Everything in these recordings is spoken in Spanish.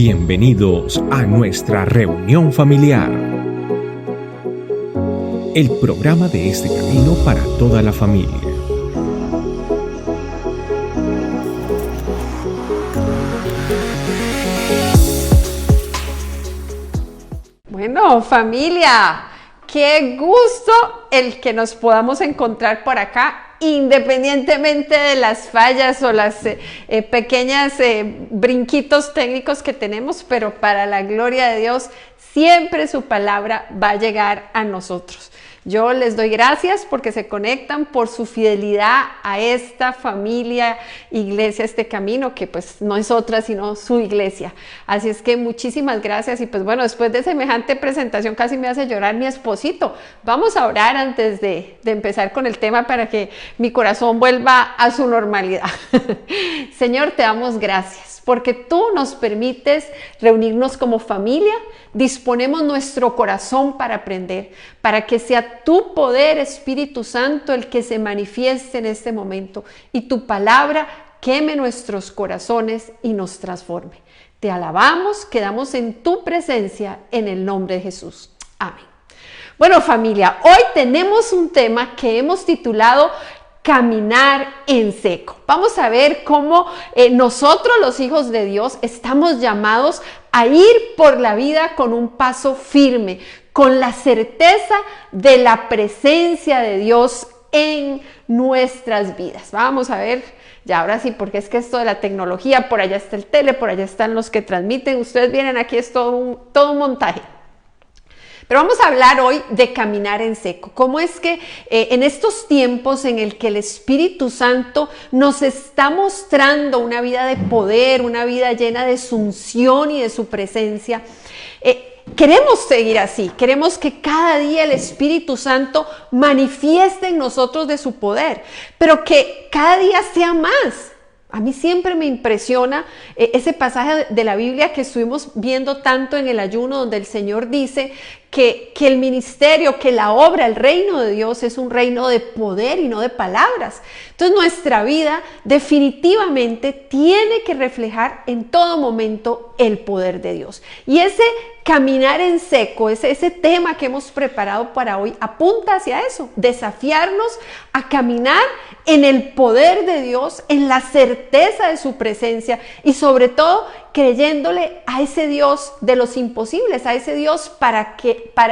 Bienvenidos a nuestra reunión familiar, el programa de este camino para toda la familia. Bueno, familia, qué gusto el que nos podamos encontrar por acá, independientemente de las fallas o las pequeñas brinquitos técnicos que tenemos, pero para la gloria de Dios, siempre su palabra va a llegar a nosotros. Yo les doy gracias porque se conectan, por su fidelidad a esta familia, iglesia, este camino, que pues no es otra sino su iglesia. Así es que muchísimas gracias y pues bueno, después de semejante presentación casi me hace llorar mi esposito. Vamos a orar antes de empezar con el tema para que mi corazón vuelva a su normalidad. Señor, te damos gracias porque tú nos permites reunirnos como familia, disponemos nuestro corazón para aprender, para que sea tu poder, Espíritu Santo, el que se manifieste en este momento y tu palabra queme nuestros corazones y nos transforme. Te alabamos, quedamos en tu presencia en el nombre de Jesús. Amén. Bueno, familia, hoy tenemos un tema que hemos titulado Caminar en seco. Vamos a ver cómo nosotros, los hijos de Dios, estamos llamados a ir por la vida con un paso firme, con la certeza de la presencia de Dios en nuestras vidas. Vamos a ver, ya ahora sí, porque es que esto de la tecnología, por allá está el tele, por allá están los que transmiten, ustedes vienen aquí, es todo un montaje. Pero vamos a hablar hoy de caminar en seco. ¿Cómo es que en estos tiempos en el que el Espíritu Santo nos está mostrando una vida de poder, una vida llena de su unción y de su presencia, queremos seguir así? Queremos que cada día el Espíritu Santo manifieste en nosotros de su poder, pero que cada día sea más. A mí siempre me impresiona ese pasaje de la Biblia que estuvimos viendo tanto en el ayuno, donde el Señor dice que el ministerio, que la obra, el reino de Dios es un reino de poder y no de palabras. Entonces nuestra vida definitivamente tiene que reflejar en todo momento el poder de Dios. Y ese caminar en seco, ese tema que hemos preparado para hoy, apunta hacia eso, desafiarnos a caminar en el poder de Dios, en la certeza de su presencia y sobre todo creyéndole a ese Dios de los imposibles, a ese Dios para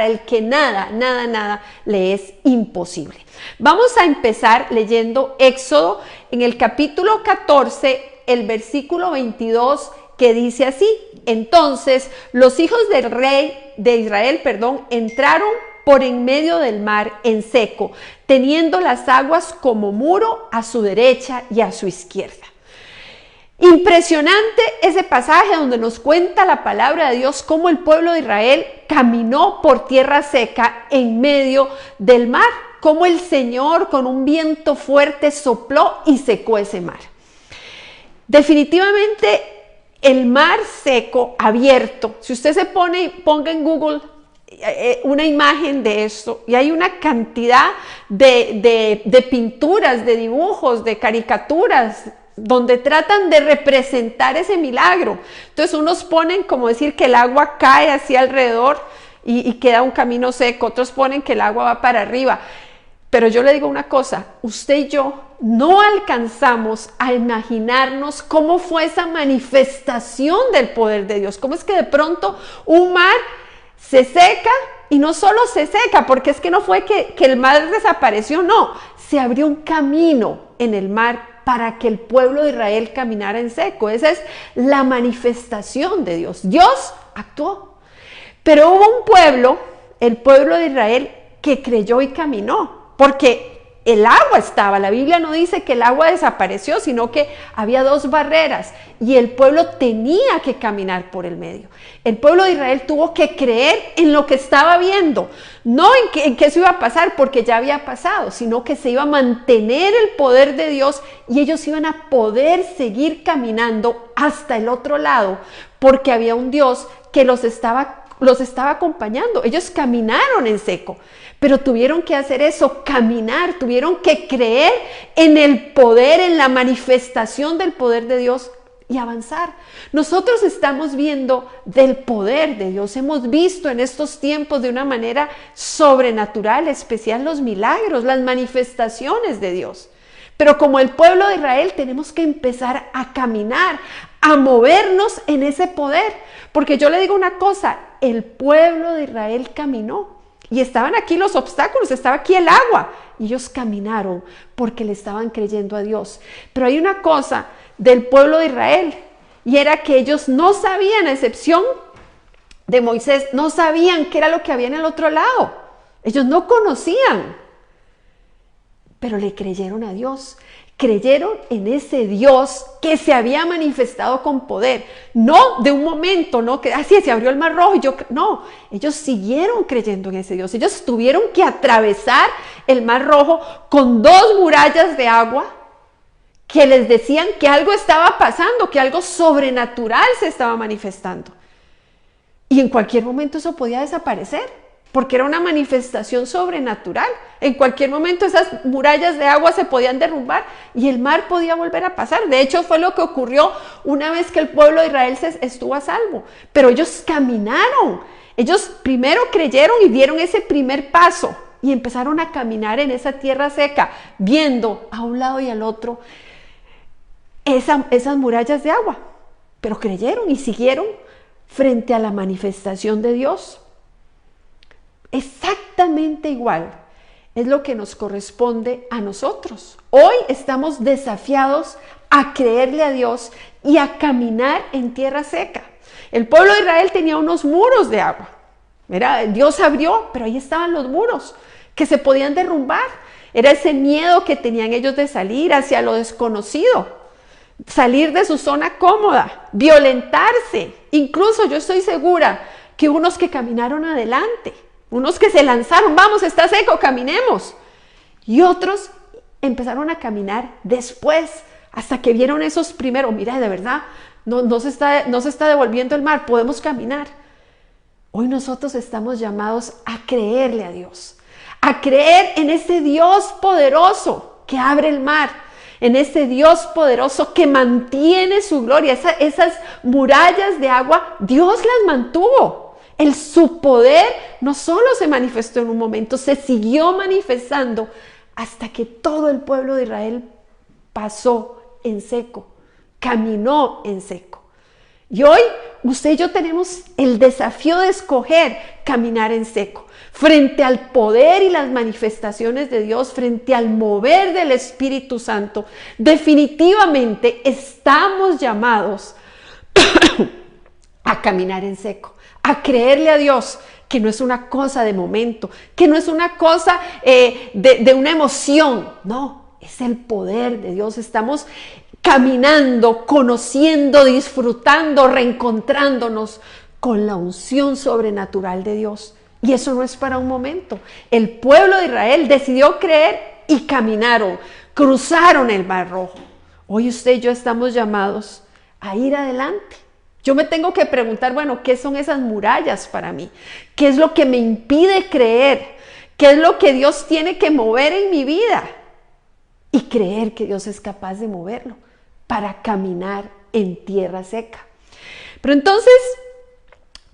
el que nada le es imposible. Vamos a empezar leyendo Éxodo en el capítulo 14, el versículo 22, que dice así: entonces los hijos del rey de Israel, entraron por en medio del mar en seco, teniendo las aguas como muro a su derecha y a su izquierda. Impresionante ese pasaje donde nos cuenta la palabra de Dios cómo el pueblo de Israel caminó por tierra seca en medio del mar, cómo el Señor con un viento fuerte sopló y secó ese mar. Definitivamente el mar seco, abierto, si usted ponga en Google una imagen de esto, y hay una cantidad de pinturas, de dibujos, de caricaturas, donde tratan de representar ese milagro. Entonces unos ponen como decir que el agua cae hacia alrededor y queda un camino seco, otros ponen que el agua va para arriba. Pero yo le digo una cosa, usted y yo no alcanzamos a imaginarnos cómo fue esa manifestación del poder de Dios. Cómo es que de pronto un mar se seca, y no solo se seca, porque es que no fue que el mar desapareció, no, se abrió un camino en el mar para que el pueblo de Israel caminara en seco. Esa es la manifestación de Dios. Dios actuó. Pero hubo un pueblo, el pueblo de Israel, que creyó y caminó, porque el agua estaba. La Biblia no dice que el agua desapareció, sino que había dos barreras y el pueblo tenía que caminar por el medio. El pueblo de Israel tuvo que creer en lo que estaba viendo, no en que eso iba a pasar porque ya había pasado, sino que se iba a mantener el poder de Dios y ellos iban a poder seguir caminando hasta el otro lado, porque había un Dios que los estaba acompañando. Ellos caminaron en seco, pero tuvieron que hacer eso, caminar, tuvieron que creer en el poder, en la manifestación del poder de Dios y avanzar. Nosotros estamos viendo del poder de Dios. Hemos visto en estos tiempos de una manera sobrenatural, especial los milagros, las manifestaciones de Dios. Pero como el pueblo de Israel tenemos que empezar a caminar, a movernos en ese poder. Porque yo le digo una cosa, el pueblo de Israel caminó y estaban aquí los obstáculos, estaba aquí el agua. Y ellos caminaron porque le estaban creyendo a Dios. Pero hay una cosa del pueblo de Israel y era que ellos no sabían, a excepción de Moisés, no sabían qué era lo que había en el otro lado. Ellos no conocían, pero le creyeron a Dios. Creyeron en ese Dios que se había manifestado con poder, no de un momento, no que así se abrió el mar rojo y no, ellos siguieron creyendo en ese Dios. Ellos tuvieron que atravesar el mar rojo con 2 murallas de agua que les decían que algo estaba pasando, que algo sobrenatural se estaba manifestando. Y en cualquier momento eso podía desaparecer, porque era una manifestación sobrenatural. En cualquier momento esas murallas de agua se podían derrumbar y el mar podía volver a pasar. De hecho, fue lo que ocurrió una vez que el pueblo de Israel estuvo a salvo. Pero ellos caminaron. Ellos primero creyeron y dieron ese primer paso y empezaron a caminar en esa tierra seca, viendo a un lado y al otro esas murallas de agua. Pero creyeron y siguieron frente a la manifestación de Dios. Exactamente igual es lo que nos corresponde a nosotros. Hoy estamos desafiados a creerle a Dios y a caminar en tierra seca. El pueblo de Israel tenía unos muros de agua. Mira, Dios abrió, pero ahí estaban los muros que se podían derrumbar. Era ese miedo que tenían ellos de salir hacia lo desconocido, salir de su zona cómoda, violentarse. Incluso yo estoy segura que unos que caminaron adelante, unos que se lanzaron, vamos, está seco, caminemos. Y otros empezaron a caminar después, hasta que vieron esos primeros, mira, de verdad, no se está devolviendo el mar, podemos caminar. Hoy nosotros estamos llamados a creerle a Dios, a creer en ese Dios poderoso que abre el mar, en ese Dios poderoso que mantiene su gloria. Esas murallas de agua, Dios las mantuvo. Su poder no solo se manifestó en un momento, se siguió manifestando hasta que todo el pueblo de Israel pasó en seco, caminó en seco. Y hoy usted y yo tenemos el desafío de escoger caminar en seco, frente al poder y las manifestaciones de Dios, frente al mover del Espíritu Santo. Definitivamente estamos llamados a caminar en seco, a creerle a Dios que no es una cosa de momento, que no es una cosa de una emoción, no, es el poder de Dios. Estamos caminando, conociendo, disfrutando, reencontrándonos con la unción sobrenatural de Dios. Y eso no es para un momento. El pueblo de Israel decidió creer y caminaron, cruzaron el Mar Rojo. Hoy usted y yo estamos llamados a ir adelante. Yo me tengo que preguntar, bueno, ¿qué son esas murallas para mí? ¿Qué es lo que me impide creer? ¿Qué es lo que Dios tiene que mover en mi vida? Y creer que Dios es capaz de moverlo para caminar en tierra seca. Pero entonces,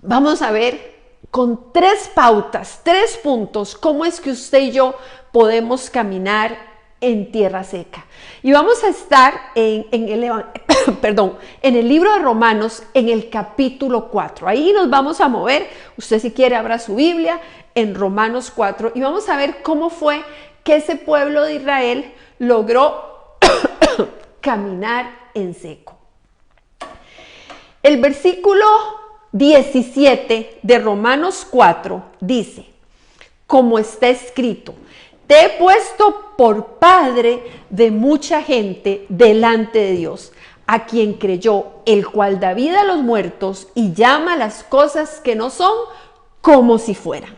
vamos a ver con 3 pautas, 3 puntos, cómo es que usted y yo podemos caminar en tierra seca. Y vamos a estar en el libro de Romanos, en el capítulo 4. Ahí nos vamos a mover. Usted, si quiere, abra su Biblia en Romanos 4 y vamos a ver cómo fue que ese pueblo de Israel logró caminar en seco. El versículo 17 de Romanos 4 dice, como está escrito, te he puesto por padre de mucha gente delante de Dios, a quien creyó, el cual da vida a los muertos y llama las cosas que no son como si fueran.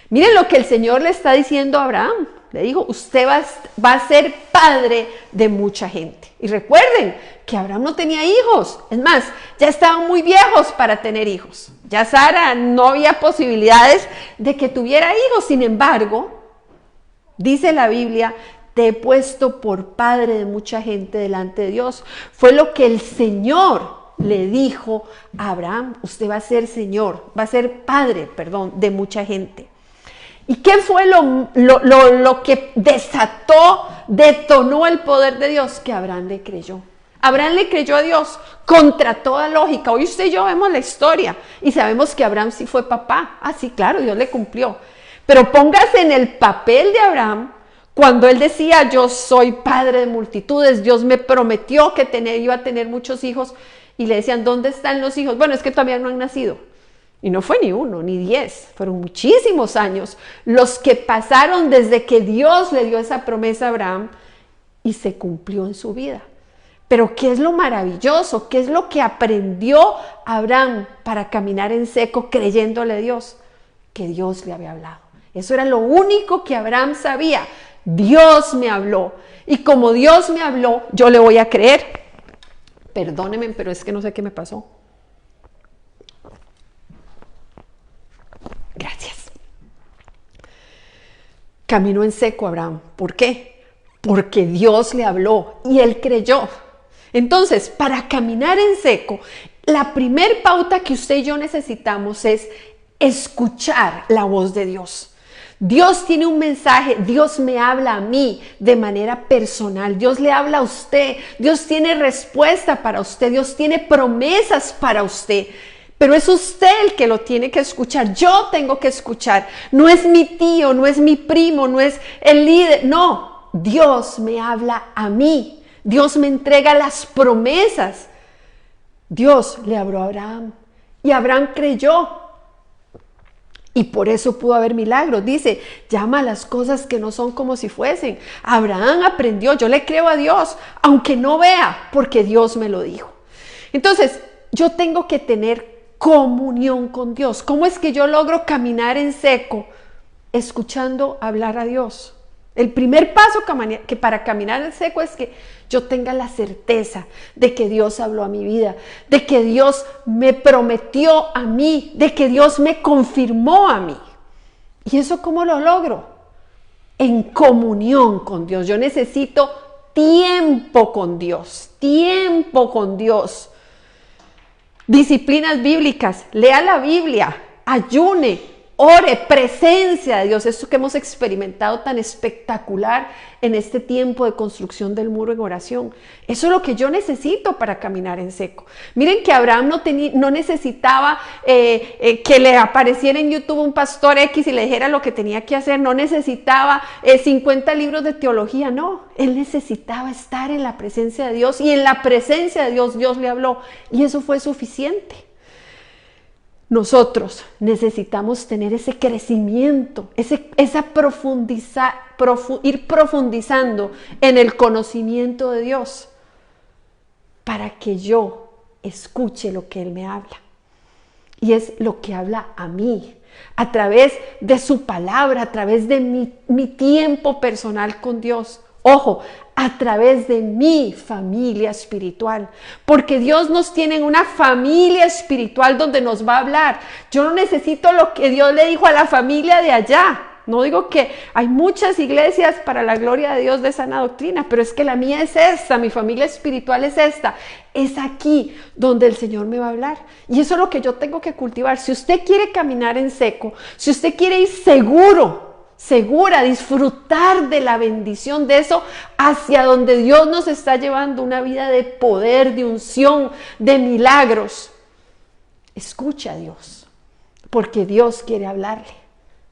Miren lo que el Señor le está diciendo a Abraham. Le dijo, usted va a ser padre de mucha gente. Y recuerden que Abraham no tenía hijos. Es más, ya estaban muy viejos para tener hijos. Ya Sara no había posibilidades de que tuviera hijos. Sin embargo, dice la Biblia te he puesto por padre de mucha gente delante de Dios. Fue lo que el Señor le dijo a Abraham, usted va a ser va a ser padre, de mucha gente. ¿Y qué fue lo que detonó el poder de Dios? Que Abraham le creyó. Abraham le creyó a Dios contra toda lógica. Hoy usted y yo vemos la historia y sabemos que Abraham sí fue papá. Ah, sí, claro, Dios le cumplió. Pero póngase en el papel de Abraham cuando él decía, yo soy padre de multitudes, Dios me prometió que iba a tener muchos hijos y le decían, ¿dónde están los hijos? Bueno, es que todavía no han nacido. Y no fue ni 1, ni 10, fueron muchísimos años los que pasaron desde que Dios le dio esa promesa a Abraham y se cumplió en su vida. Pero ¿qué es lo maravilloso? ¿Qué es lo que aprendió Abraham para caminar en seco creyéndole a Dios? Que Dios le había hablado. Eso era lo único que Abraham sabía. Dios me habló. Y como Dios me habló, yo le voy a creer. Perdónenme, pero es que no sé qué me pasó. Gracias. Caminó en seco Abraham. ¿Por qué? Porque Dios le habló y él creyó. Entonces, para caminar en seco, la primer pauta que usted y yo necesitamos es escuchar la voz de Dios. Dios tiene un mensaje, Dios me habla a mí de manera personal, Dios le habla a usted, Dios tiene respuesta para usted, Dios tiene promesas para usted. Pero es usted el que lo tiene que escuchar, yo tengo que escuchar. No es mi tío, no es mi primo, no es el líder, no. Dios me habla a mí, Dios me entrega las promesas. Dios le habló a Abraham y Abraham creyó. Y por eso pudo haber milagros. Dice, llama a las cosas que no son como si fuesen. Abraham aprendió, yo le creo a Dios, aunque no vea, porque Dios me lo dijo. Entonces, yo tengo que tener comunión con Dios. ¿Cómo es que yo logro caminar en seco? Escuchando hablar a Dios. El primer paso que para caminar en seco es que yo tenga la certeza de que Dios habló a mi vida, de que Dios me prometió a mí, de que Dios me confirmó a mí. ¿Y eso cómo lo logro? En comunión con Dios. Yo necesito tiempo con Dios, tiempo con Dios. Disciplinas bíblicas, lea la Biblia, ayune, ore, presencia de Dios, esto que hemos experimentado tan espectacular en este tiempo de construcción del muro en oración. Eso es lo que yo necesito para caminar en seco. Miren que Abraham no necesitaba que le apareciera en YouTube un pastor X y le dijera lo que tenía que hacer, no necesitaba 50 libros de teología, no. Él necesitaba estar en la presencia de Dios y en la presencia de Dios, Dios le habló y eso fue suficiente. Nosotros necesitamos tener ese crecimiento, ir profundizando en el conocimiento de Dios para que yo escuche lo que Él me habla. Y es lo que habla a mí, a través de su palabra, a través de mi tiempo personal con Dios. Ojo, a través de mi familia espiritual, porque Dios nos tiene en una familia espiritual donde nos va a hablar. Yo no necesito lo que Dios le dijo a la familia de allá. No digo que hay muchas iglesias para la gloria de Dios de sana doctrina, pero es que la mía es esta, mi familia espiritual es esta. Es aquí donde el Señor me va a hablar. Y eso es lo que yo tengo que cultivar. Si usted quiere caminar en seco, si usted quiere ir segura, disfrutar de la bendición de eso hacia donde Dios nos está llevando, una vida de poder, de unción, de milagros. Escucha a Dios, porque Dios quiere hablarle,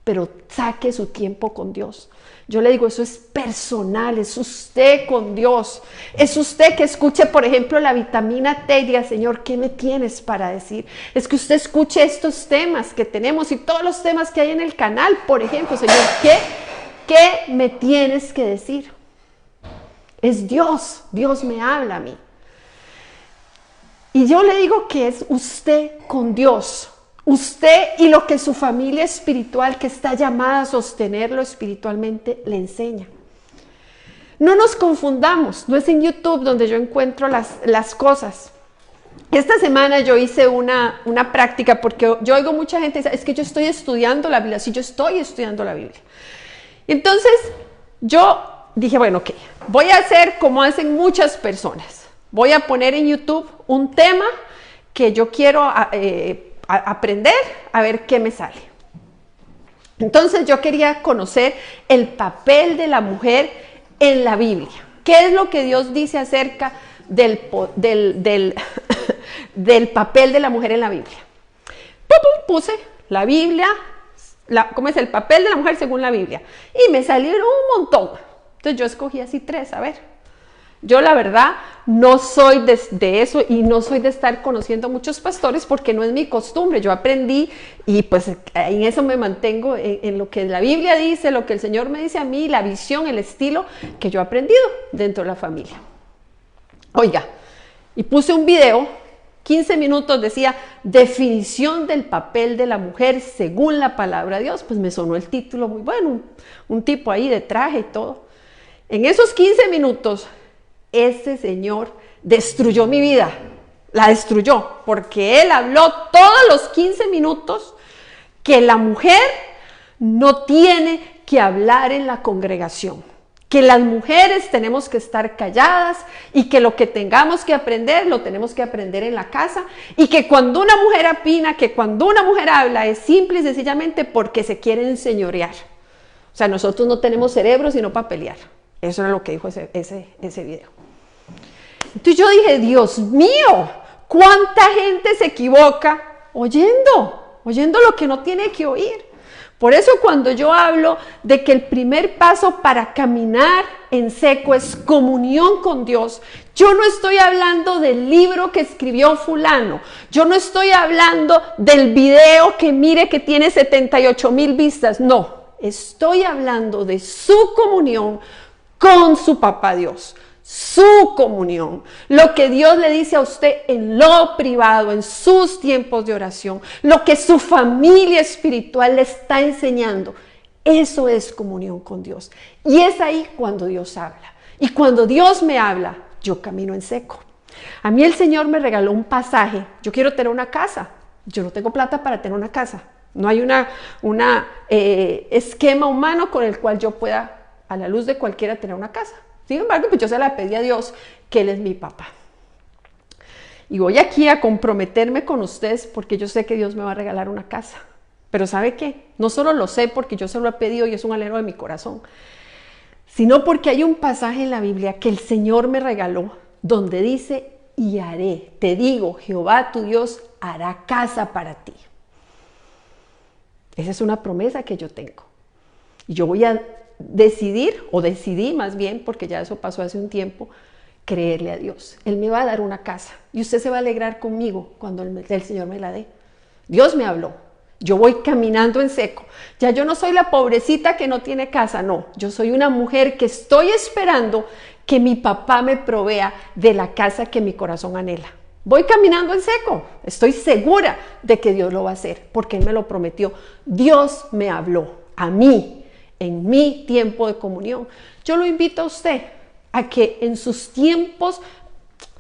pero saque su tiempo con Dios. Yo le digo, eso es personal, es usted con Dios. Es usted que escuche, por ejemplo, la vitamina T y diga, Señor, ¿qué me tienes para decir? Es que usted escuche estos temas que tenemos y todos los temas que hay en el canal, por ejemplo, Señor, ¿qué me tienes que decir? Es Dios, Dios me habla a mí. Y yo le digo que es usted con Dios. Usted y lo que su familia espiritual, que está llamada a sostenerlo espiritualmente, le enseña. No nos confundamos, no es en YouTube donde yo encuentro las cosas. Esta semana yo hice una práctica, porque yo oigo mucha gente dice, es que yo estoy estudiando la Biblia. Sí, yo estoy estudiando la Biblia. Entonces, yo dije, bueno, ok, voy a hacer como hacen muchas personas. Voy a poner en YouTube un tema que yo quiero aprender, a ver qué me sale. Entonces yo quería conocer el papel de la mujer en la Biblia. ¿Qué es lo que Dios dice acerca del papel de la mujer en la Biblia? Puse la Biblia, ¿cómo es el papel de la mujer según la Biblia? Y me salieron un montón. Entonces yo escogí así 3, a ver. Yo la verdad no soy de eso y no soy de estar conociendo a muchos pastores porque no es mi costumbre. Yo aprendí y pues en eso me mantengo, en lo que la Biblia dice, lo que el Señor me dice a mí, la visión, el estilo que yo he aprendido dentro de la familia. Oiga, y puse un video, 15 minutos, decía definición del papel de la mujer según la palabra de Dios. Pues me sonó el título muy bueno, un tipo ahí de traje y todo. En esos 15 minutos, ese señor destruyó mi vida, la destruyó, porque él habló todos los 15 minutos que la mujer no tiene que hablar en la congregación, que las mujeres tenemos que estar calladas y que lo que tengamos que aprender, lo tenemos que aprender en la casa, y que cuando una mujer opina, que cuando una mujer habla, es simple y sencillamente porque se quiere enseñorear. O sea, nosotros no tenemos cerebro sino para pelear. Eso era lo que dijo ese video. Entonces yo dije, Dios mío, ¿cuánta gente se equivoca oyendo lo que no tiene que oír? Por eso cuando yo hablo de que el primer paso para caminar en seco es comunión con Dios, yo no estoy hablando del libro que escribió fulano, yo no estoy hablando del video que mire que tiene 78,000 vistas, no, estoy hablando de su comunión con su papá Dios. Su comunión, lo que Dios le dice a usted en lo privado, en sus tiempos de oración, lo que su familia espiritual le está enseñando, eso es comunión con Dios. Y es ahí cuando Dios habla. Y cuando Dios me habla, yo camino en seco. A mí el Señor me regaló un pasaje. Yo quiero tener una casa. Yo no tengo plata para tener una casa. No hay un esquema humano con el cual yo pueda, a la luz de cualquiera, tener una casa. Sin embargo, pues yo se la pedí a Dios, que Él es mi papá. Y voy aquí a comprometerme con ustedes porque yo sé que Dios me va a regalar una casa. Pero ¿sabe qué? No solo lo sé porque yo se lo he pedido y es un anhelo de mi corazón, sino porque hay un pasaje en la Biblia que el Señor me regaló donde dice, y haré, te digo, Jehová tu Dios hará casa para ti. Esa es una promesa que yo tengo. Y yo voy a decidí más bien, porque ya eso pasó hace un tiempo, creerle a Dios. Él me va a dar una casa y usted se va a alegrar conmigo cuando el Señor me la dé. Dios me habló. Yo voy caminando en seco. Ya yo no soy la pobrecita que no tiene casa, no. Yo soy una mujer que estoy esperando que mi papá me provea de la casa que mi corazón anhela. Voy caminando en seco. Estoy segura de que Dios lo va a hacer porque Él me lo prometió. Dios me habló a mí en mi tiempo de comunión. Yo lo invito a usted a que en sus tiempos,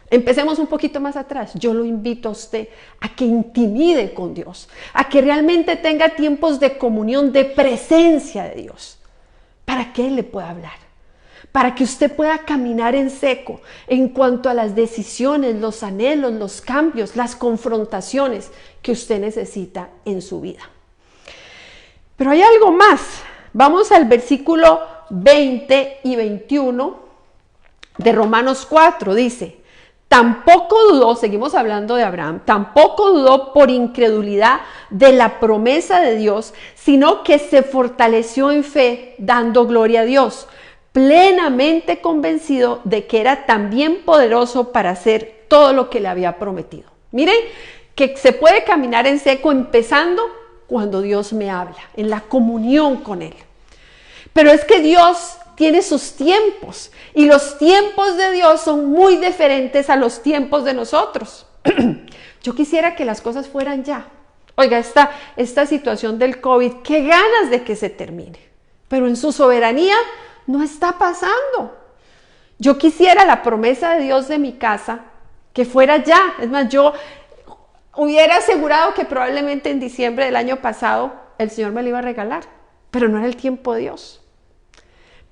empecemos un poquito más atrás, yo lo invito a usted a que intimide con Dios, a que realmente tenga tiempos de comunión, de presencia de Dios, para que Él le pueda hablar, para que usted pueda caminar en seco en cuanto a las decisiones, los anhelos, los cambios, las confrontaciones que usted necesita en su vida. Pero hay algo más. Vamos al versículo 20 y 21 de Romanos 4, dice, tampoco dudó, seguimos hablando de Abraham, tampoco dudó por incredulidad de la promesa de Dios, sino que se fortaleció en fe, dando gloria a Dios, plenamente convencido de que era también poderoso para hacer todo lo que le había prometido. Miren que se puede caminar en seco empezando cuando Dios me habla, en la comunión con Él. Pero es que Dios tiene sus tiempos y los tiempos de Dios son muy diferentes a los tiempos de nosotros. Yo quisiera que las cosas fueran ya. Oiga, esta situación del COVID, qué ganas de que se termine, pero en su soberanía no está pasando. Yo quisiera la promesa de Dios de mi casa que fuera ya. Es más, yo hubiera asegurado que probablemente en diciembre del año pasado el Señor me lo iba a regalar, pero no era el tiempo de Dios.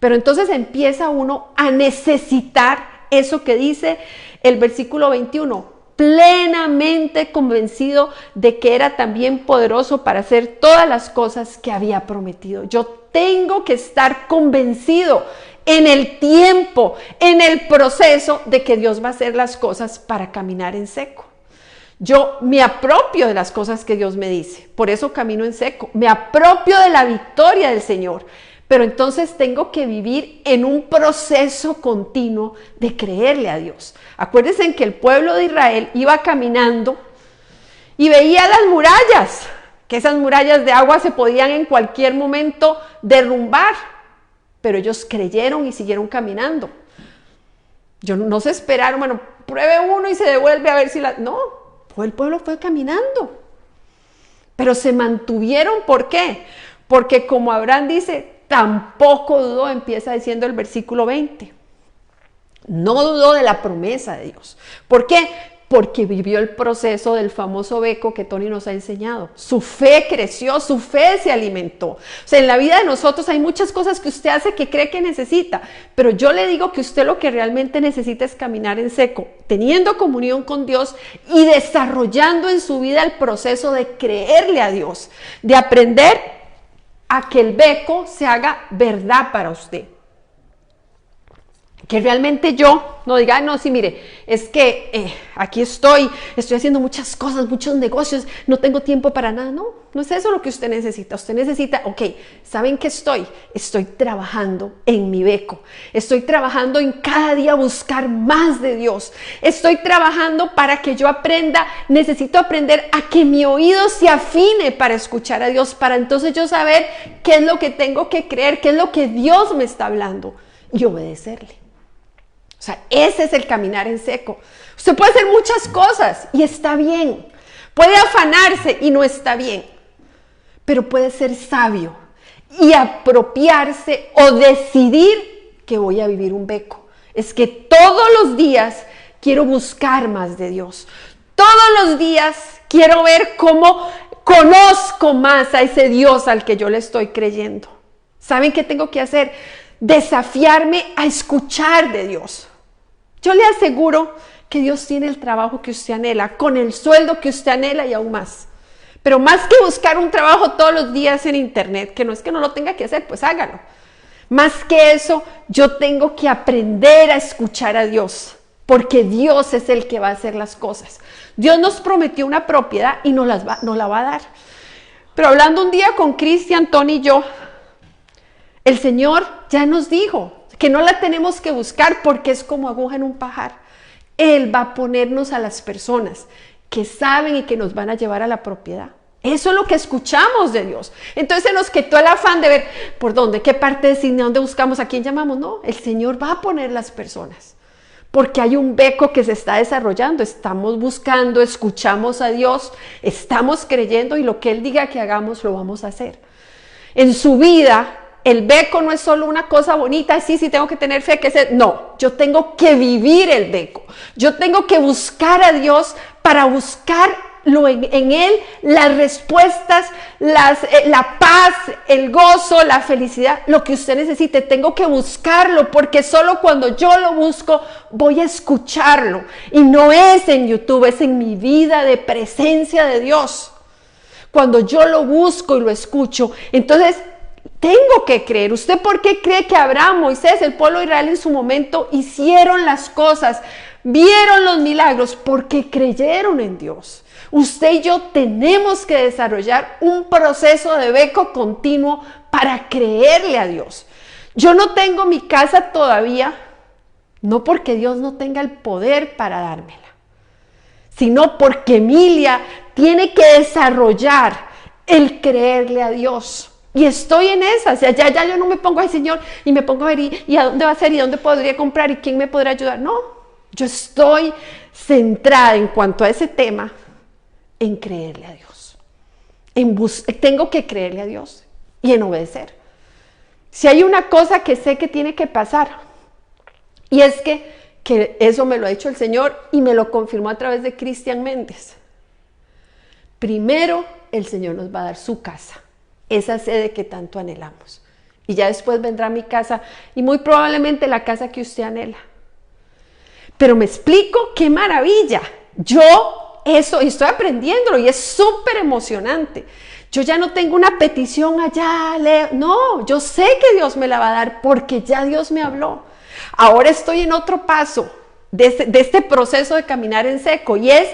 Pero entonces empieza uno a necesitar eso que dice el versículo 21, plenamente convencido de que era también poderoso para hacer todas las cosas que había prometido. Yo tengo que estar convencido en el tiempo, en el proceso de que Dios va a hacer las cosas para caminar en seco. Yo me apropio de las cosas que Dios me dice, por eso camino en seco, me apropio de la victoria del Señor, pero entonces tengo que vivir en un proceso continuo de creerle a Dios. Acuérdense que el pueblo de Israel iba caminando y veía las murallas, que esas murallas de agua se podían en cualquier momento derrumbar, pero ellos creyeron y siguieron caminando. No se esperaron, bueno, pruebe uno y se devuelve a ver si la... No, el pueblo fue caminando, pero se mantuvieron. ¿Por qué? Porque como Abraham dice, tampoco dudó, empieza diciendo el versículo 20. No dudó de la promesa de Dios. ¿Por qué? Porque vivió el proceso del famoso beco que Tony nos ha enseñado. Su fe creció, su fe se alimentó. O sea, en la vida de nosotros hay muchas cosas que usted hace que cree que necesita, pero yo le digo que usted lo que realmente necesita es caminar en seco, teniendo comunión con Dios y desarrollando en su vida el proceso de creerle a Dios, de aprender a que el beco se haga verdad para usted. Que realmente yo no diga, no, sí, mire, es que aquí estoy haciendo muchas cosas, muchos negocios, no tengo tiempo para nada. No, no es eso lo que usted necesita. Usted necesita, ok, ¿saben qué estoy? Estoy trabajando en mi beco. Estoy trabajando en cada día buscar más de Dios. Estoy trabajando para que yo aprenda, necesito aprender a que mi oído se afine para escuchar a Dios, para entonces yo saber qué es lo que tengo que creer, qué es lo que Dios me está hablando y obedecerle. O sea, ese es el caminar en seco. Usted puede hacer muchas cosas y está bien. Puede afanarse y no está bien. Pero puede ser sabio y apropiarse o decidir que voy a vivir un beco. Es que todos los días quiero buscar más de Dios. Todos los días quiero ver cómo conozco más a ese Dios al que yo le estoy creyendo. ¿Saben qué tengo que hacer? Desafiarme a escuchar de Dios. Yo le aseguro que Dios tiene el trabajo que usted anhela, con el sueldo que usted anhela y aún más. Pero más que buscar un trabajo todos los días en internet, que no es que no lo tenga que hacer, pues hágalo. Más que eso, yo tengo que aprender a escuchar a Dios, porque Dios es el que va a hacer las cosas. Dios nos prometió una propiedad y nos la va a dar. Pero hablando un día con Cristian, Tony y yo, el Señor ya nos dijo que no la tenemos que buscar porque es como aguja en un pajar. Él va a ponernos a las personas que saben y que nos van a llevar a la propiedad. Eso es lo que escuchamos de Dios. Entonces se nos quitó el afán de ver por dónde, qué parte de cine, dónde buscamos, a quién llamamos. No, el Señor va a poner las personas. Porque hay un beco que se está desarrollando. Estamos buscando, escuchamos a Dios, estamos creyendo y lo que Él diga que hagamos lo vamos a hacer. En su vida, el beco no es solo una cosa bonita, sí tengo que tener fe, no, yo tengo que vivir el beco. Yo tengo que buscar a Dios para buscarlo en Él, las respuestas, la paz, el gozo, la felicidad, lo que usted necesite. Tengo que buscarlo porque solo cuando yo lo busco voy a escucharlo. Y no es en YouTube, es en mi vida de presencia de Dios. Cuando yo lo busco y lo escucho, entonces tengo que creer. ¿Usted por qué cree que Abraham, Moisés, el pueblo de Israel en su momento hicieron las cosas, vieron los milagros? Porque creyeron en Dios. Usted y yo tenemos que desarrollar un proceso de beco continuo para creerle a Dios. Yo no tengo mi casa todavía, no porque Dios no tenga el poder para dármela, sino porque Emilia tiene que desarrollar el creerle a Dios. Y estoy en esa, o sea, ya yo no me pongo, ay Señor, y me pongo a ver, ¿y a dónde va a ser? ¿Y dónde podría comprar? ¿Y quién me podrá ayudar? No, yo estoy centrada en cuanto a ese tema, en creerle a Dios. Tengo que creerle a Dios y en obedecer. Si hay una cosa que sé que tiene que pasar, y es que eso me lo ha dicho el Señor y me lo confirmó a través de Cristian Méndez. Primero, el Señor nos va a dar su casa. Esa sede que tanto anhelamos. y ya después vendrá mi casa y muy probablemente la casa que usted anhela. Pero me explico, qué maravilla. Yo eso, y estoy aprendiéndolo y es súper emocionante. Yo ya no tengo una petición allá, no, yo sé que Dios me la va a dar porque ya Dios me habló. Ahora estoy en otro paso de este proceso de caminar en seco y es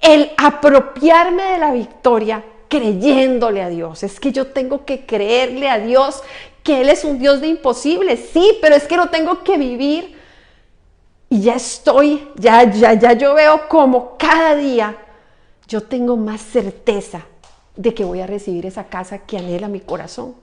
el apropiarme de la victoria creyéndole a Dios. Es que yo tengo que creerle a Dios que Él es un Dios de imposibles, sí, pero es que lo tengo que vivir. Y ya yo veo como cada día yo tengo más certeza de que voy a recibir esa casa que anhela mi corazón.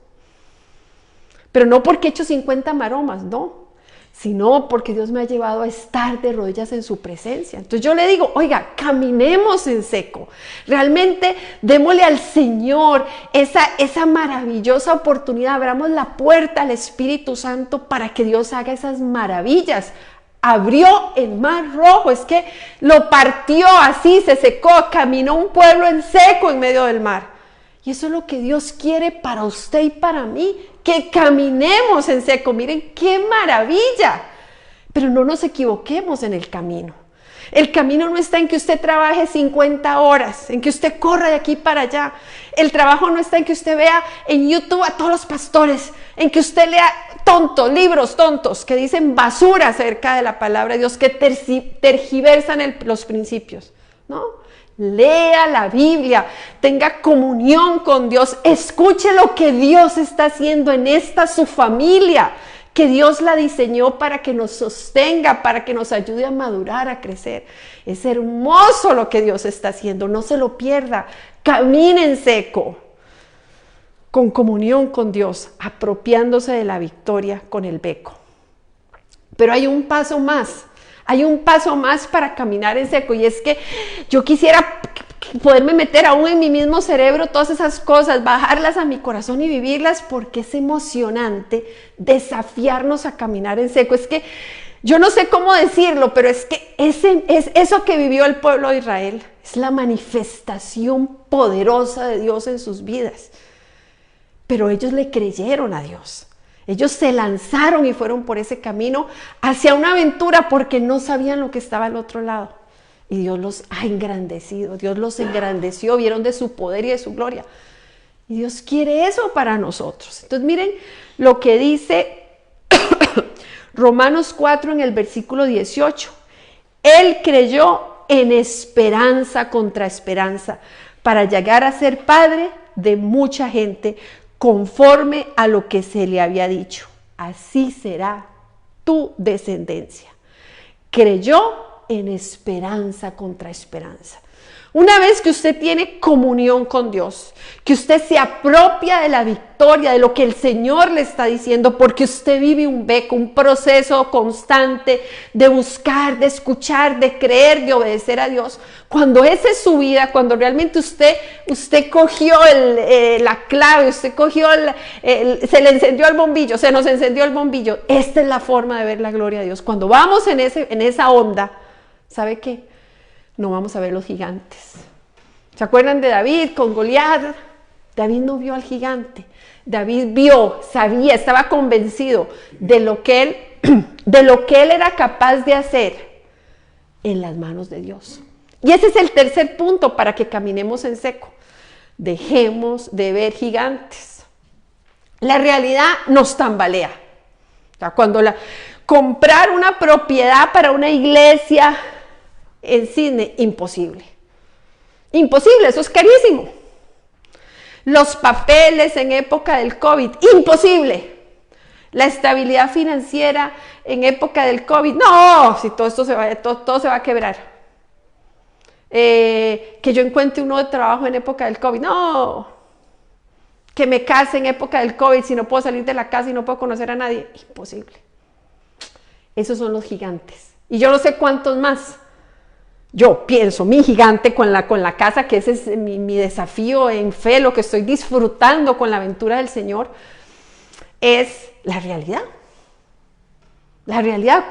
Pero no porque he hecho 50 maromas, no, sino porque Dios me ha llevado a estar de rodillas en su presencia. Entonces yo le digo, oiga, caminemos en seco. Realmente démosle al Señor esa maravillosa oportunidad. Abramos la puerta al Espíritu Santo para que Dios haga esas maravillas. Abrió el mar rojo, es que lo partió así, se secó, caminó un pueblo en seco en medio del mar. Y eso es lo que Dios quiere para usted y para mí, que caminemos en seco. Miren qué maravilla, pero no nos equivoquemos en el camino. El camino no está en que usted trabaje 50 horas, en que usted corra de aquí para allá. El trabajo no está en que usted vea en YouTube a todos los pastores, en que usted lea libros tontos que dicen basura acerca de la palabra de Dios, que tergiversan los principios, ¿no? Lea la Biblia, tenga comunión con Dios, escuche lo que Dios está haciendo en esta su familia, que Dios la diseñó para que nos sostenga, para que nos ayude a madurar, a crecer. Es hermoso lo que Dios está haciendo, no se lo pierda, camine en seco, con comunión con Dios, apropiándose de la victoria con el beco. Pero hay un paso más para caminar en seco, y es que yo quisiera poderme meter aún en mi mismo cerebro todas esas cosas, bajarlas a mi corazón y vivirlas, porque es emocionante desafiarnos a caminar en seco. Es que yo no sé cómo decirlo, pero es que es eso que vivió el pueblo de Israel, es la manifestación poderosa de Dios en sus vidas. Pero ellos le creyeron a Dios. Ellos se lanzaron y fueron por ese camino hacia una aventura porque no sabían lo que estaba al otro lado. Y Dios los ha engrandecido, Dios los engrandeció, vieron de su poder y de su gloria. Y Dios quiere eso para nosotros. Entonces miren lo que dice Romanos 4 en el versículo 18. Él creyó en esperanza contra esperanza para llegar a ser padre de mucha gente, conforme a lo que se le había dicho. Así será tu descendencia. Creyó en esperanza contra esperanza. Una vez que usted tiene comunión con Dios, que usted se apropia de la victoria, de lo que el Señor le está diciendo, porque usted vive un beco, un proceso constante de buscar, de escuchar, de creer, de obedecer a Dios. Cuando esa es su vida, cuando realmente usted cogió la clave, usted cogió, se le encendió el bombillo, se nos encendió el bombillo. Esta es la forma de ver la gloria de Dios. Cuando vamos en esa onda, ¿sabe qué? No vamos a ver los gigantes. ¿Se acuerdan de David con Goliat? David no vio al gigante. David sabía, estaba convencido de lo que él era capaz de hacer en las manos de Dios. Y ese es el tercer punto para que caminemos en seco. Dejemos de ver gigantes. La realidad nos tambalea. O sea, comprar una propiedad para una iglesia en Sydney, imposible. Imposible, eso es carísimo. Los papeles en época del COVID, imposible. La estabilidad financiera en época del COVID, no, si todo esto todo se va a quebrar. Que yo encuentre uno de trabajo en época del COVID, no. Que me case en época del COVID si no puedo salir de la casa y no puedo conocer a nadie, imposible. Esos son los gigantes. Y yo no sé cuántos más. Yo pienso, mi gigante con la casa, que ese es mi desafío en fe, lo que estoy disfrutando con la aventura del Señor, es la realidad. La realidad,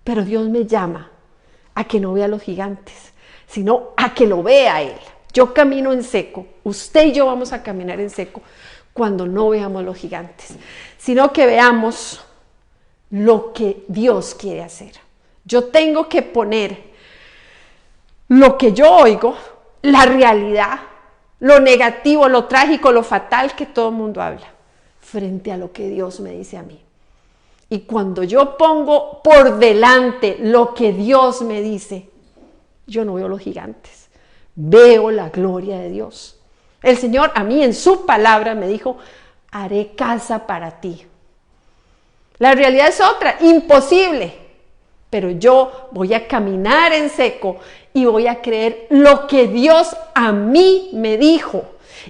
pero Dios me llama a que no vea los gigantes, sino a que lo vea Él. Yo camino en seco, usted y yo vamos a caminar en seco cuando no veamos los gigantes, sino que veamos lo que Dios quiere hacer. Yo tengo que poner lo que yo oigo, la realidad, lo negativo, lo trágico, lo fatal que todo el mundo habla, frente a lo que Dios me dice a mí. Y cuando yo pongo por delante lo que Dios me dice, yo no veo los gigantes, veo la gloria de Dios. El Señor a mí en su palabra me dijo, haré casa para ti. La realidad es otra, imposible, pero yo voy a caminar en seco y voy a creer lo que Dios a mí me dijo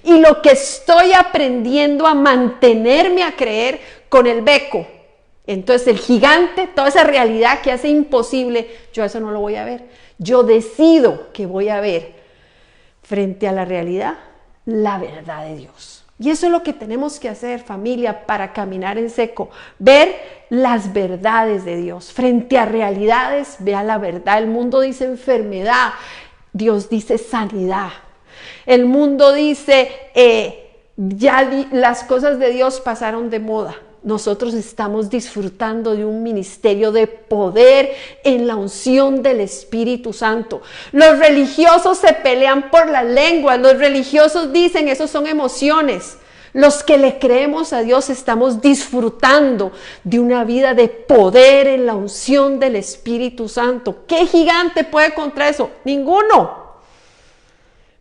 y lo que estoy aprendiendo a mantenerme a creer con el beco. Entonces el gigante, toda esa realidad que hace imposible, yo eso no lo voy a ver. Yo decido que voy a ver frente a la realidad la verdad de Dios. Y eso es lo que tenemos que hacer, familia, para caminar en seco. Ver las verdades de Dios. Frente a realidades, vea la verdad. El mundo dice enfermedad, Dios dice sanidad. El mundo dice, las cosas de Dios pasaron de moda. Nosotros estamos disfrutando de un ministerio de poder en la unción del Espíritu Santo. Los religiosos se pelean por las lenguas, los religiosos dicen, esos son emociones. Los que le creemos a Dios estamos disfrutando de una vida de poder en la unción del Espíritu Santo. ¿Qué gigante puede contra eso? Ninguno.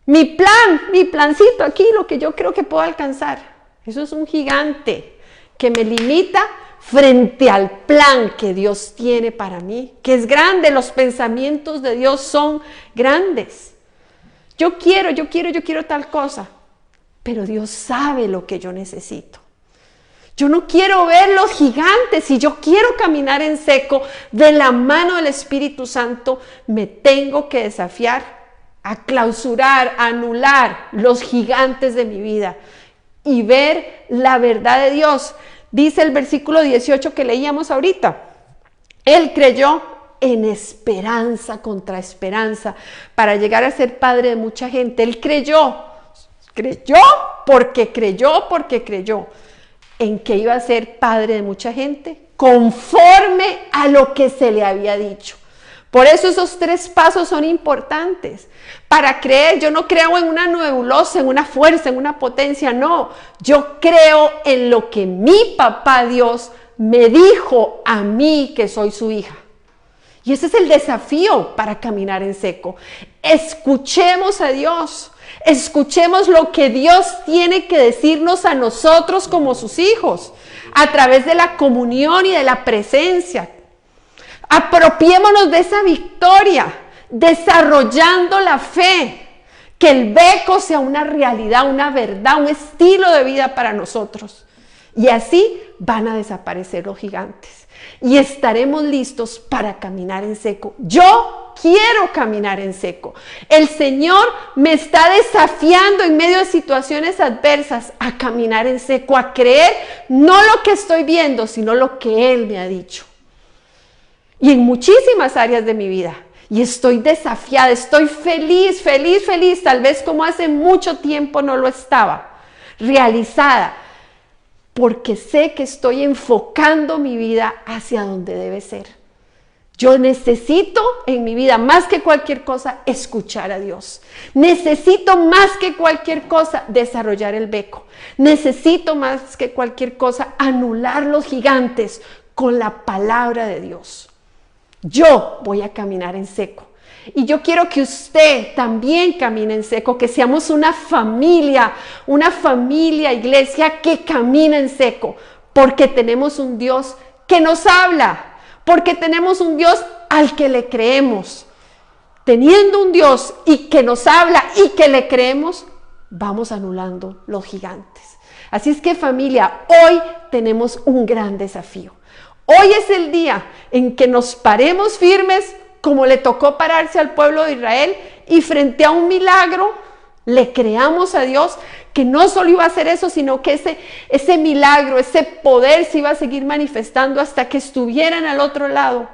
Mi plancito aquí, lo que yo creo que puedo alcanzar, eso es un gigante que me limita frente al plan que Dios tiene para mí, que es grande. Los pensamientos de Dios son grandes. Yo quiero tal cosa, pero Dios sabe lo que yo necesito. Yo no quiero ver los gigantes y yo quiero caminar en seco de la mano del Espíritu Santo. Me tengo que desafiar a clausurar, a anular los gigantes de mi vida y ver la verdad de Dios. Dice el versículo 18 que leíamos ahorita. Él creyó en esperanza contra esperanza para llegar a ser padre de mucha gente. Él creyó porque creyó en que iba a ser padre de mucha gente conforme a lo que se le había dicho. Por eso esos 3 pasos son importantes. Para creer, yo no creo en una nebulosa, en una fuerza, en una potencia, no. Yo creo en lo que mi papá Dios me dijo a mí que soy su hija. Y ese es el desafío para caminar en seco. Escuchemos a Dios. Escuchemos lo que Dios tiene que decirnos a nosotros como sus hijos, a través de la comunión y de la presencia. Apropiémonos de esa victoria, desarrollando la fe, que el beco sea una realidad, una verdad, un estilo de vida para nosotros. Y así van a desaparecer los gigantes y estaremos listos para caminar en seco. Yo quiero caminar en seco. El Señor me está desafiando en medio de situaciones adversas a caminar en seco, a creer no lo que estoy viendo, sino lo que Él me ha dicho. Y en muchísimas áreas de mi vida. Y estoy desafiada, estoy feliz, tal vez como hace mucho tiempo no lo estaba, realizada, porque sé que estoy enfocando mi vida hacia donde debe ser. Yo necesito en mi vida, más que cualquier cosa, escuchar a Dios. Necesito más que cualquier cosa, desarrollar el beco. Necesito más que cualquier cosa, anular los gigantes con la palabra de Dios. Yo voy a caminar en seco. Y yo quiero que usted también camine en seco, que seamos una familia, iglesia que camina en seco, porque tenemos un Dios que nos habla, porque tenemos un Dios al que le creemos. Teniendo un Dios y que nos habla y que le creemos, vamos anulando los gigantes. Así es que, familia, hoy tenemos un gran desafío. Hoy es el día en que nos paremos firmes como le tocó pararse al pueblo de Israel y frente a un milagro le creamos a Dios que no solo iba a hacer eso, sino que ese milagro, ese poder se iba a seguir manifestando hasta que estuvieran al otro lado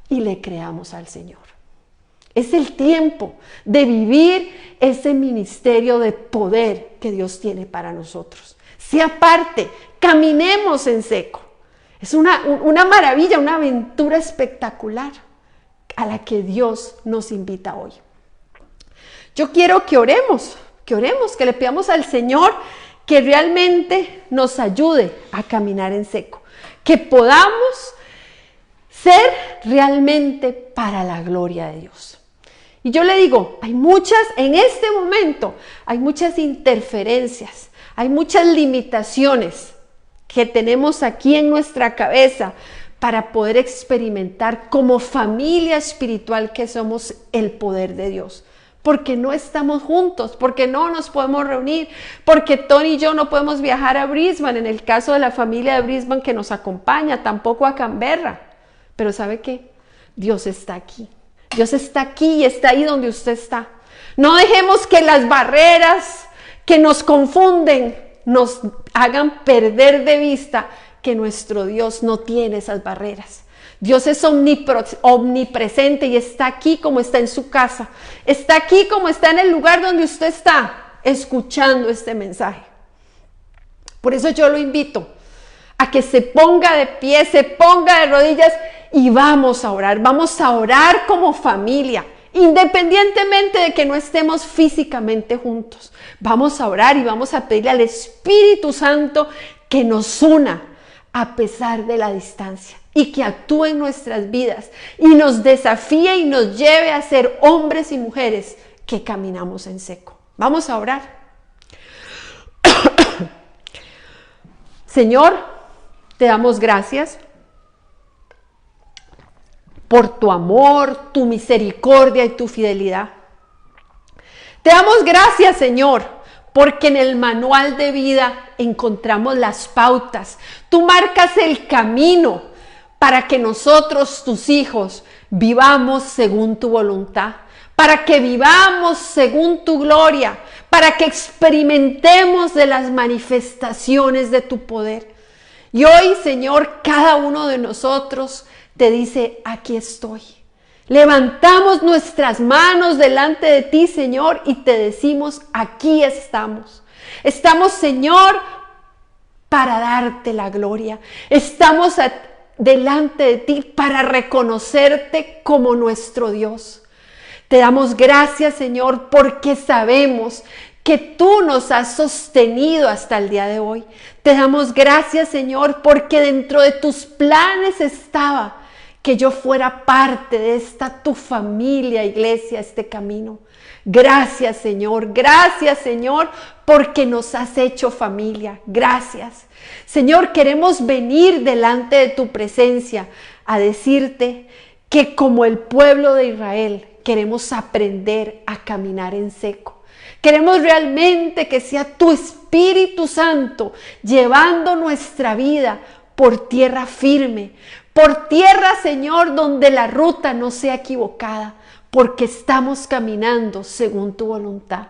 y le creamos al Señor. Es el tiempo de vivir ese ministerio de poder que Dios tiene para nosotros. sea parte, caminemos en seco. Es una maravilla, una aventura espectacular a la que Dios nos invita hoy. Yo quiero que oremos, que le pidamos al Señor que realmente nos ayude a caminar en seco, que podamos ser realmente para la gloria de Dios. Y yo le digo, en este momento, hay muchas interferencias, hay muchas limitaciones que tenemos aquí en nuestra cabeza para poder experimentar como familia espiritual que somos el poder de Dios. Porque no estamos juntos, porque no nos podemos reunir, porque Tony y yo no podemos viajar a Brisbane, en el caso de la familia de Brisbane que nos acompaña, tampoco a Canberra. Pero ¿sabe qué? Dios está aquí. Dios está aquí y está ahí donde usted está. No dejemos que las barreras que nos confunden nos hagan perder de vista que nuestro Dios no tiene esas barreras. Dios es omnipresente y está aquí como está en su casa. Está aquí como está en el lugar donde usted está, escuchando este mensaje. Por eso yo lo invito a que se ponga de pie, se ponga de rodillas y vamos a orar. Vamos a orar como familia, independientemente de que no estemos físicamente juntos. Vamos a orar y vamos a pedirle al Espíritu Santo que nos una a pesar de la distancia y que actúe en nuestras vidas y nos desafíe y nos lleve a ser hombres y mujeres que caminamos en seco. Vamos a orar. Señor, te damos gracias por tu amor, tu misericordia y tu fidelidad. Te damos gracias, Señor, porque en el manual de vida encontramos las pautas. Tú marcas el camino para que nosotros, tus hijos, vivamos según tu voluntad, para que vivamos según tu gloria, para que experimentemos de las manifestaciones de tu poder. Y hoy, Señor, cada uno de nosotros te dice, aquí estoy. Levantamos nuestras manos delante de ti, Señor, y te decimos, aquí estamos. Estamos, Señor, para darte la gloria. Estamos delante de ti para reconocerte como nuestro Dios. Te damos gracias, Señor, porque sabemos que tú nos has sostenido hasta el día de hoy. Te damos gracias, Señor, porque dentro de tus planes estaba que yo fuera parte de esta tu familia, iglesia, este camino. Gracias, Señor, porque nos has hecho familia. Gracias. Señor, queremos venir delante de tu presencia a decirte que como el pueblo de Israel queremos aprender a caminar en seco. Queremos realmente que sea tu Espíritu Santo llevando nuestra vida por tierra firme, por tierra, Señor, donde la ruta no sea equivocada, porque estamos caminando según tu voluntad.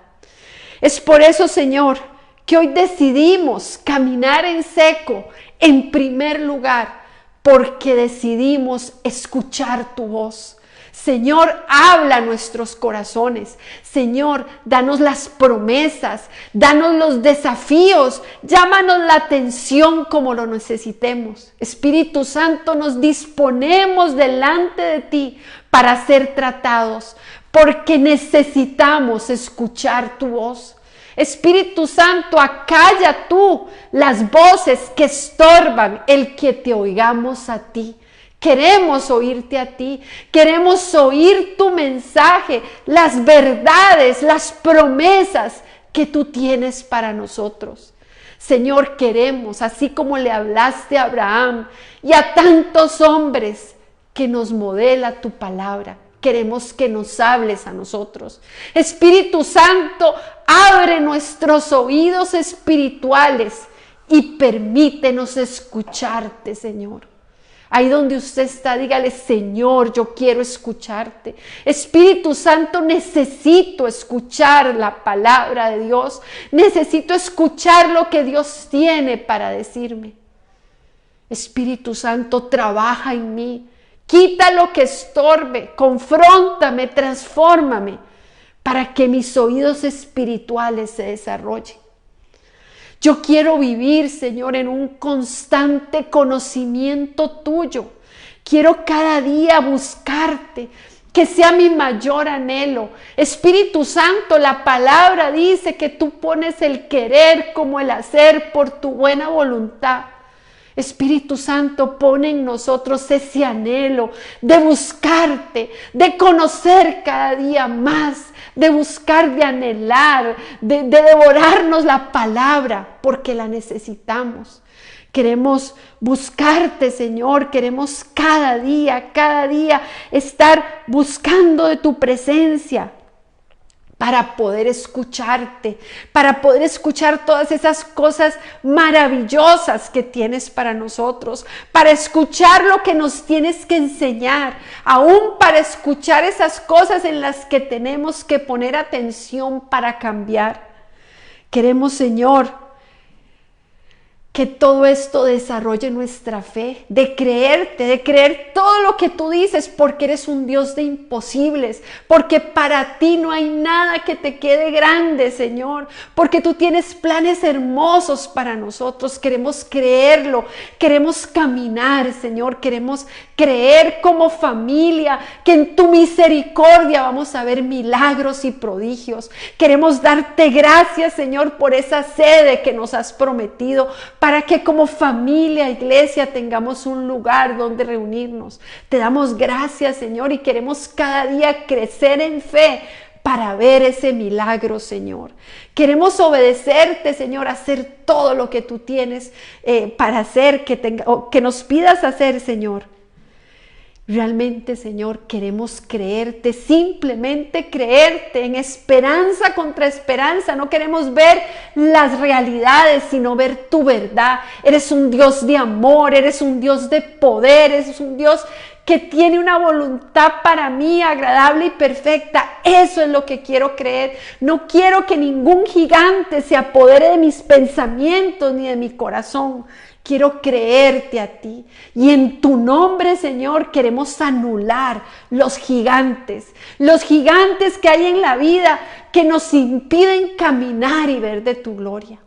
Es por eso, Señor, que hoy decidimos caminar en seco en primer lugar, porque decidimos escuchar tu voz. Señor, habla a nuestros corazones. Señor, danos las promesas, danos los desafíos, llámanos la atención como lo necesitemos. Espíritu Santo, nos disponemos delante de ti para ser tratados, porque necesitamos escuchar tu voz. Espíritu Santo, acalla tú las voces que estorban el que te oigamos a ti. Queremos oírte a ti, queremos oír tu mensaje, las verdades, las promesas que tú tienes para nosotros. Señor, queremos, así como le hablaste a Abraham y a tantos hombres que nos modela tu palabra, queremos que nos hables a nosotros. Espíritu Santo, abre nuestros oídos espirituales y permítenos escucharte, Señor. Ahí donde usted está, dígale, Señor, yo quiero escucharte. Espíritu Santo, necesito escuchar la palabra de Dios. Necesito escuchar lo que Dios tiene para decirme. Espíritu Santo, trabaja en mí. Quita lo que estorbe, confróntame, transfórmame, para que mis oídos espirituales se desarrollen. Yo quiero vivir, Señor, en un constante conocimiento tuyo. Quiero cada día buscarte, que sea mi mayor anhelo. Espíritu Santo, la palabra dice que tú pones el querer como el hacer por tu buena voluntad. Espíritu Santo, pone en nosotros ese anhelo de buscarte, de conocer cada día más, de buscar, de anhelar, de devorarnos la palabra, porque la necesitamos. Queremos buscarte, Señor, queremos cada día estar buscando de tu presencia, para poder escucharte, para poder escuchar todas esas cosas maravillosas que tienes para nosotros, para escuchar lo que nos tienes que enseñar, aún para escuchar esas cosas en las que tenemos que poner atención para cambiar. Queremos, Señor, que todo esto desarrolle nuestra fe, de creerte, de creer todo lo que tú dices, porque eres un Dios de imposibles, porque para ti no hay nada que te quede grande, Señor, porque tú tienes planes hermosos para nosotros. Queremos creerlo, queremos caminar, Señor, queremos creer como familia, que en tu misericordia vamos a ver milagros y prodigios. Queremos darte gracias, Señor, por esa sede que nos has prometido, para que como familia, iglesia, tengamos un lugar donde reunirnos. Te damos gracias, Señor, y queremos cada día crecer en fe para ver ese milagro, Señor. Queremos obedecerte, Señor, hacer todo lo que tú tienes para hacer, que nos pidas hacer, Señor. Realmente, Señor, queremos creerte, simplemente creerte, en esperanza contra esperanza. No queremos ver las realidades, sino ver tu verdad. Eres un Dios de amor, eres un Dios de poder, eres un Dios que tiene una voluntad para mí agradable y perfecta. Eso es lo que quiero creer. No quiero que ningún gigante se apodere de mis pensamientos ni de mi corazón. Quiero creerte a ti, y en tu nombre, Señor, queremos anular los gigantes que hay en la vida, que nos impiden caminar y ver de tu gloria.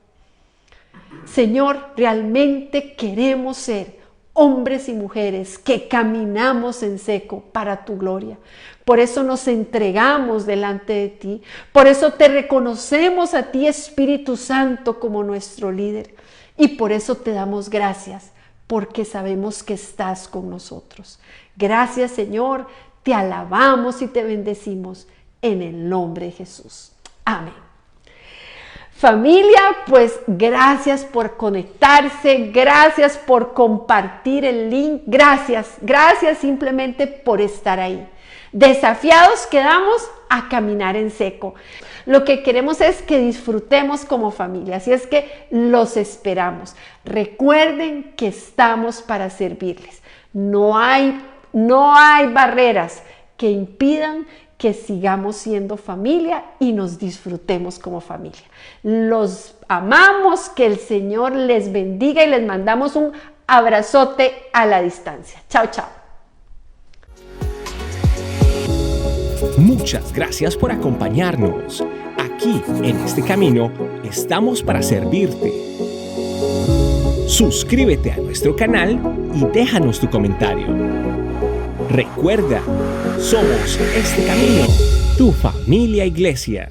Señor, realmente queremos ser hombres y mujeres que caminamos en seco para tu gloria. Por eso nos entregamos delante de ti, por eso te reconocemos a ti, Espíritu Santo, como nuestro líder. Y por eso te damos gracias, porque sabemos que estás con nosotros. Gracias, Señor, te alabamos y te bendecimos en el nombre de Jesús. Amén. Familia, pues gracias por conectarse, gracias por compartir el link, gracias simplemente por estar ahí. Desafiados quedamos a caminar en seco. Lo que queremos es que disfrutemos como familia, así es que los esperamos. Recuerden que estamos para servirles. No hay barreras que impidan que sigamos siendo familia y nos disfrutemos como familia. Los amamos, que el Señor les bendiga y les mandamos un abrazote a la distancia. Chao, chao. Muchas gracias por acompañarnos. Aquí, en este camino, estamos para servirte. Suscríbete a nuestro canal y déjanos tu comentario. Recuerda, somos Este Camino, tu familia iglesia.